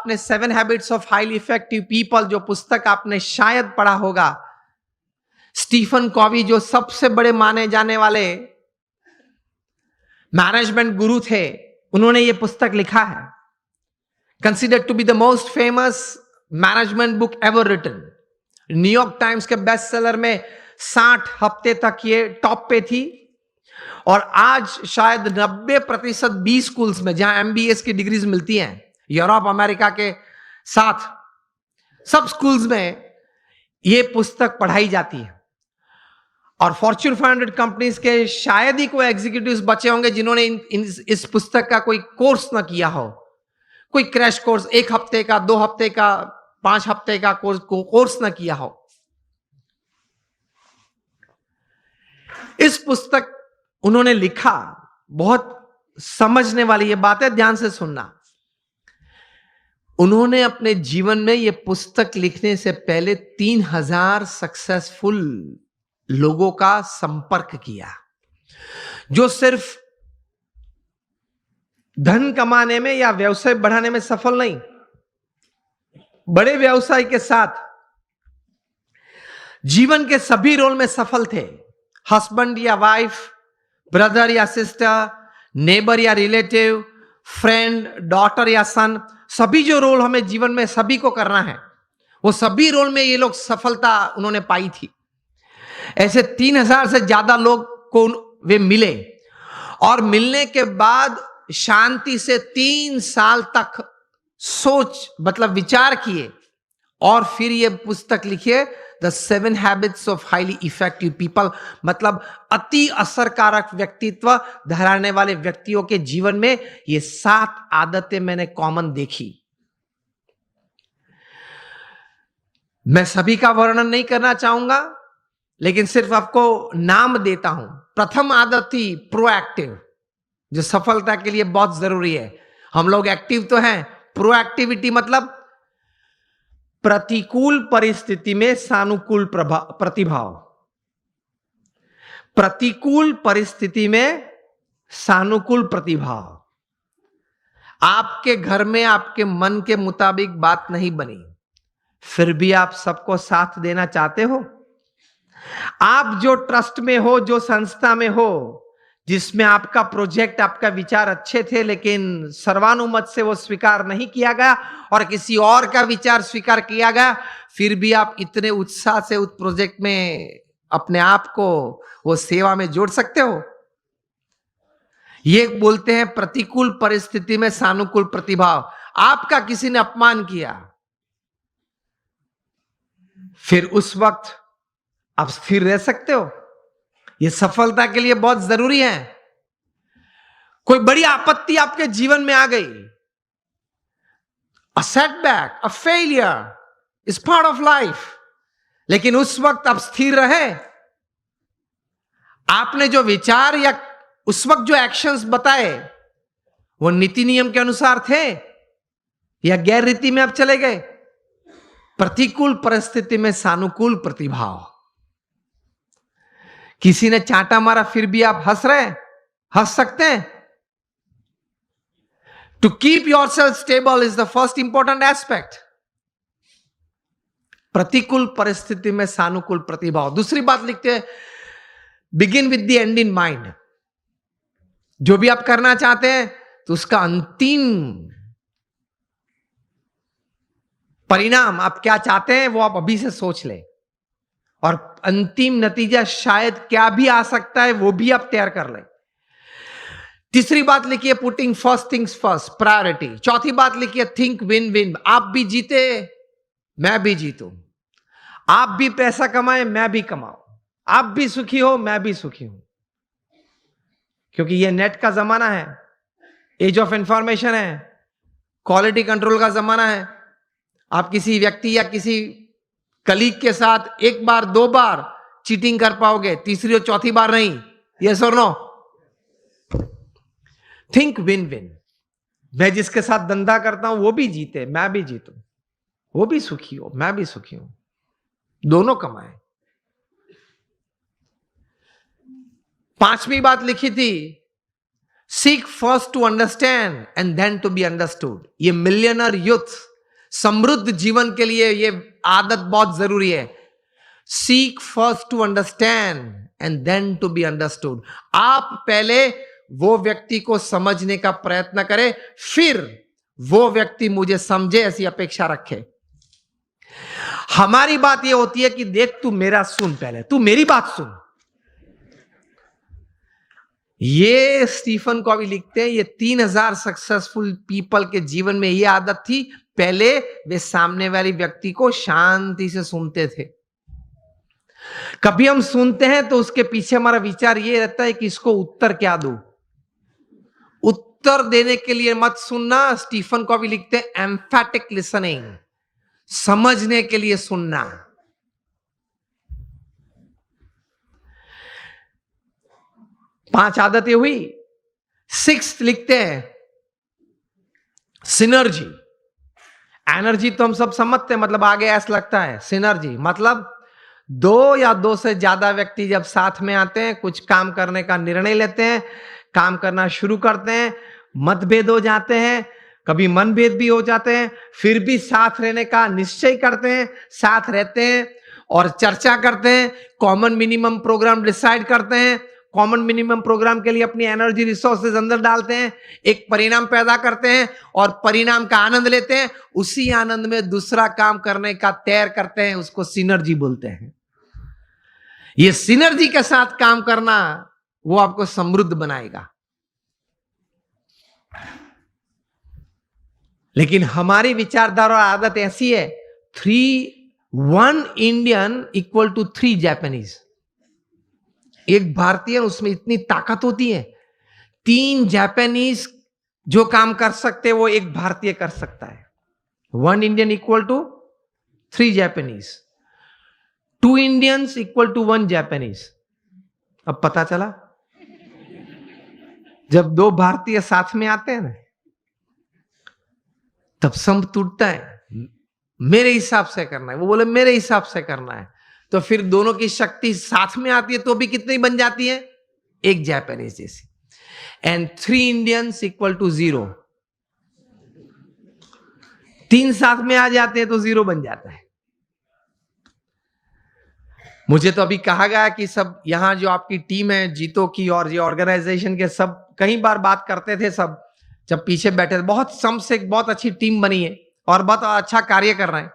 आपने 7 habits of highly effective people, जो पुस्तक आपने शायद पढ़ा होगा, स्टीफन कॉवी जो सबसे बड़े माने जाने वाले मैनेजमेंट गुरु थे, उन्होंने ये पुस्तक लिखा है। Considered to be the most famous management book ever written. New York Times के बेस्ट सेलर में 60 हफ्ते तक ये टॉप पे थी, और आज शायद 90% बी स्कूल्स में, जहां एमबीए की डिग्रीज मिलती हैं यूरोप अमेरिका के साथ, सब स्कूल्स में ये पुस्तक पढ़ाई जाती है। और फॉर्च्यून 500 कंपनीज के शायद ही कोई एग्जीक्यूटिव्स बचे होंगे जिन्होंने इस पुस्तक का कोई कोर्स ना किया हो, कोई क्रैश कोर्स, 1 हफ्ते का, 2 हफ्ते का, 5 हफ्ते का कोर्स ना किया हो। इस पुस्तक उन्होंने लिखा, बहुत समझने वाली ये बात है, ध्यान से सुनना। उन्होंने अपने जीवन में ये पुस्तक लिखने से पहले 3000 सक्सेसफुल लोगों का संपर्क किया, जो सिर्फ धन कमाने में या व्यवसाय बढ़ाने में सफल नहीं, बड़े व्यवसाय के साथ जीवन के सभी रोल में सफल थे। हस्बैंड या वाइफ, ब्रदर या सिस्टर, नेबर या रिलेटिव, फ्रेंड, डॉटर या सन, सभी जो रोल हमें जीवन में सभी को करना है, वो सभी रोल में ये लोग सफलता उन्होंने पाई थी। ऐसे 3000 से ज्यादा लोग को वे मिले, और मिलने के बाद शांति से 3 साल तक सोच, मतलब विचार किए, और फिर ये पुस्तक लिखिए, the 7 habits of highly effective people. मतलब अति असरकारक व्यक्तित्व धराने वाले व्यक्तियों के जीवन में ये 7 आदतें मैंने कॉमन देखी। मैं सभी का वर्णन नहीं करना चाहूंगा, लेकिन सिर्फ आपको नाम देता हूं। प्रथम आदत थी प्रोएक्टिव, जो सफलता के लिए बहुत जरूरी है। हम लोग एक्टिव तो हैं, प्रोएक्टिविटी मतलब प्रतिकूल परिस्थिति में सानुकूल प्रतिभाव। प्रतिकूल परिस्थिति में सानुकूल प्रतिभाव। आपके घर में आपके मन के मुताबिक बात नहीं बनी, फिर भी आप सबको साथ देना चाहते हो। आप जो ट्रस्ट में हो, जो संस्था में हो, जिसमें आपका प्रोजेक्ट, आपका विचार अच्छे थे, लेकिन सर्वानुमत से वो स्वीकार नहीं किया गया और किसी और का विचार स्वीकार किया गया, फिर भी आप इतने उत्साह से उस प्रोजेक्ट में अपने आप को वो सेवा में जोड़ सकते हो। ये बोलते हैं प्रतिकूल परिस्थिति में सानुकूल प्रतिभाव। आपका किसी ने अपमान किया, फिर उस वक्त आप स्थिर रह सकते हो। यह सफलता के लिए बहुत जरूरी है। कोई बड़ी आपत्ति आपके जीवन में आ गई, a setback, a failure is part of life, लेकिन उस वक्त आप स्थिर रहे। आपने जो विचार या उस वक्त जो एक्शंस बताए, वो नीति नियम के अनुसार थे या गैर रीति में आप चले गए। प्रतिकूल परिस्थिति में सानुकूल प्रतिभाव। किसी ने चांटा मारा, फिर भी आप हंस रहे, हंस सकते हैं। To keep yourself stable is the first important aspect. प्रतिकूल परिस्थिति में सानुकूल प्रतिभाव। दूसरी बात लिखते हैं, begin with the end in mind. जो भी आप करना चाहते हैं, तो उसका अंतिम परिणाम आप क्या चाहते हैं, वो आप अभी से सोच लें, और अंतिम नतीजा शायद क्या भी आ सकता है, वो भी आप तैयार कर लें। तीसरी बात लिखिए, putting first things first, priority. चौथी बात लिखिए, थिंक विन विन। आप भी जीते, मैं भी जीतूं। आप भी पैसा कमाए, मैं भी कमाऊं। आप भी सुखी हो, मैं भी सुखी हूं। क्योंकि ये नेट का जमाना है, एज ऑफ इंफॉर्मेशन है, क्वालिटी कंट्रोल का जमाना है। आप किसी व्यक्ति या किसी कलीग के साथ 1 बार 2 बार चीटिंग कर पाओगे, तीसरी और चौथी बार नहीं। यस और नो? Think win win. मैं जिसके साथ धंधा करता हूं वो भी जीते, मैं भी जीतूं। वो भी सुखी हो, मैं भी सुखी हूं, दोनों कमाए। 5वीं बात लिखी थी, seek first to understand and then to be understood. ये मिलियनर यूथ समृद्ध जीवन के लिए ये आदत बहुत जरूरी है। Seek first to understand and then to be understood. आप पहले वो व्यक्ति को समझने का प्रयत्न करें, फिर वो व्यक्ति मुझे समझे ऐसी अपेक्षा रखे। हमारी बात ये होती है कि देख तू मेरा सुन, पहले तू मेरी बात सुन। ये स्टीफन कॉवी लिखते हैं, ये 3000 सक्सेसफुल पीपल के जीवन में ये आदत थी। पहले वे सामने वाले व्यक्ति को शांति से सुनते थे। कभी हम सुनते हैं तो उसके पीछे हमारा विचार ये रहता है कि इसको उत्तर क्या दूं। उत्तर देने के लिए मत सुनना। स्टीफन कॉवी लिखते हैं एम्फैटिक लिसनिंग, समझने के लिए सुनना। पांच आदतें हुई। 6 लिखते हैं सिनर्जी। एनर्जी तो हम सब समझते हैं, मतलब आगे ऐसा लगता है। सिनर्जी मतलब 2 या 2 से ज्यादा व्यक्ति जब साथ में आते हैं, कुछ काम करने का निर्णय लेते हैं, काम करना शुरू करते हैं, मतभेद हो जाते हैं, कभी मनभेद भी हो जाते हैं, फिर भी साथ रहने का निश्चय करते हैं, साथ रहते हैं और चर्चा करते हैं, कॉमन मिनिमम प्रोग्राम डिसाइड करते हैं, कॉमन मिनिमम प्रोग्राम के लिए अपनी एनर्जी रिसोर्सेज अंदर डालते हैं, एक परिणाम पैदा करते हैं और परिणाम का आनंद लेते हैं। उसी आनंद में दूसरा काम करने का तैयार करते हैं, उसको सिनर्जी बोलते हैं। ये सिनर्जी के साथ काम करना वो आपको समृद्ध बनाएगा। लेकिन हमारी विचारधारा और आदत ऐसी है, 1 इंडियन इक्वल टू 3 जापानीज। एक भारतीय, उसमें इतनी ताकत होती है, 3 जापानीज जो काम कर सकते हैं वो एक भारतीय कर सकता है। 1 Indian equal to 3 Japanese, 2 Indians equal to 1 Japanese. अब पता चला, जब 2 भारतीय साथ में आते हैं ना, तब संप टूटता है। मेरे हिसाब से करना है, वो बोले मेरे हिसाब से करना है, तो फिर दोनों की शक्ति साथ में आती है तो भी कितनी बन जाती है? 1 जापानीज जैसी। And 3 Indians equal to 0। 3 साथ में आ जाते हैं तो 0 बन जाता है। मुझे तो अभी कहा गया कि सब यहां जो आपकी टीम है जीतो की और ये ऑर्गेनाइजेशन के, सब कई बार बात करते थे, सब जब पीछे बैठे थे, बहुत सम से बहुत अच्छी टीम बनी है और बहुत अच्छा कार्य कर रहे हैं।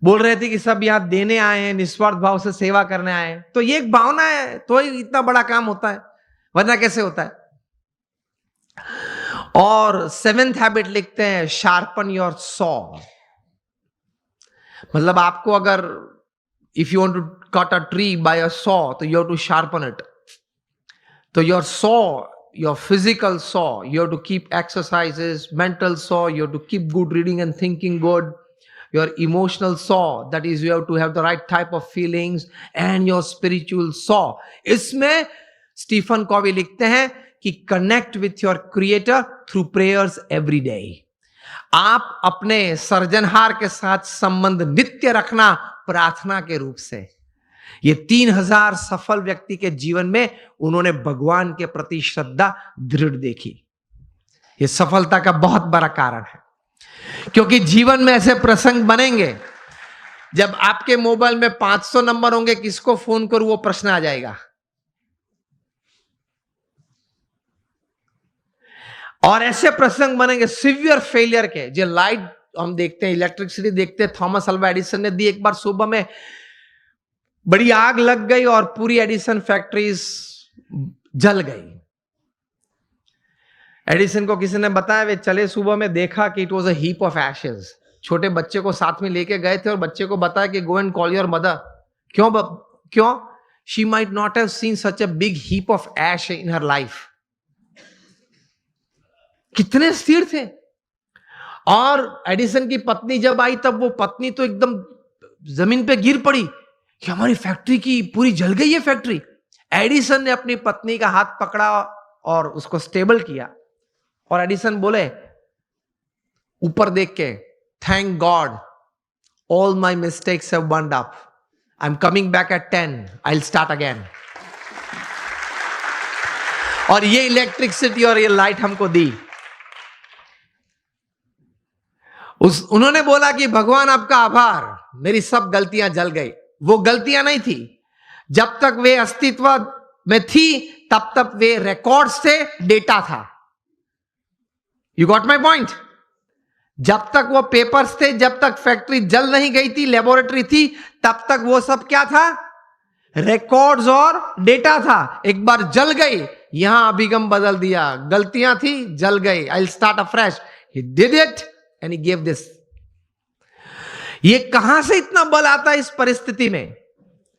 बोल रहे थे कि सब यहां देने आए हैं, निस्वार्थ भाव से सेवा करने आए हैं। तो ये एक भावना है तो ही इतना बड़ा काम होता है, वरना कैसे होता है। और 7th हैबिट लिखते हैं शार्पन योर सॉ। मतलब आपको अगर if you want to cut a tree by a saw तो you have to sharpen it. तो your saw, your physical saw, you have to keep exercises, mental saw, you have to keep good reading and thinking good. Your emotional saw, that is you have to have the right type of feelings, and your spiritual saw. इसमें Stephen Covey लिखते हैं कि connect with your creator through prayers every day. आप अपने सर्जनहार के साथ संबंध नित्य रखना प्रार्थना के रूप से। ये 3000 सफल व्यक्ति के जीवन में उन्होंने भगवान के प्रति श्रद्धा दृढ़ देखी। ये सफलता का बहुत बड़ा कारण है, क्योंकि जीवन में ऐसे प्रसंग बनेंगे जब आपके मोबाइल में 500 नंबर होंगे, किसको फोन करूं वो प्रश्न आ जाएगा। और ऐसे प्रसंग बनेंगे सिवियर फेलियर के, जो लाइट हम देखते हैं, इलेक्ट्रिसिटी देखते हैं, थॉमस अल्वा एडिसन ने दी। एक बार सुबह में बड़ी आग लग गई और पूरी एडिसन फैक्ट्रीज जल गई। एडिसन को किसी ने बताया, वे चले सुबह में, देखा कि it was a heap of ashes. छोटे बच्चे को साथ में लेके गए थे और बच्चे को बताया कि go and call your mother. क्यों? She might not have seen such a big heap of ash in her life. कितने स्थिर थे। और एडिसन की पत्नी जब आई, तब वो पत्नी तो एकदम जमीन पे गिर पड़ी कि हमारी फैक्ट्री की पूरी जल गई है फैक्ट्री। एडिसन ने अपनी पत्नी का हाथ पकड़ा और उसको स्टेबल किया, और एडिसन बोले ऊपर देख के, thank God all my mistakes have burned up, I am coming back at 10, I will start again. और ये इलेक्ट्रिसिटी और ये लाइट हमको दी। उन्होंने बोला कि भगवान आपका आभार, मेरी सब गलतियां जल गई। वो गलतियां नहीं थी, जब तक वे अस्तित्व में थी तब तक वे रिकॉर्ड्स थे, डेटा था। You got my point? जब तक वो पेपर्स थे, जब तक फैक्ट्री जल नहीं गई थी, लेबोरेटरी थी, तब तक वो सब क्या था? रिकॉर्ड्स और डेटा था। एक बार जल गई, यहां अभिगम बदल दिया, गलतियां थी, जल गई, I will start afresh. He did it and he give this. ये कहां से इतना बल आता है इस परिस्थिति में?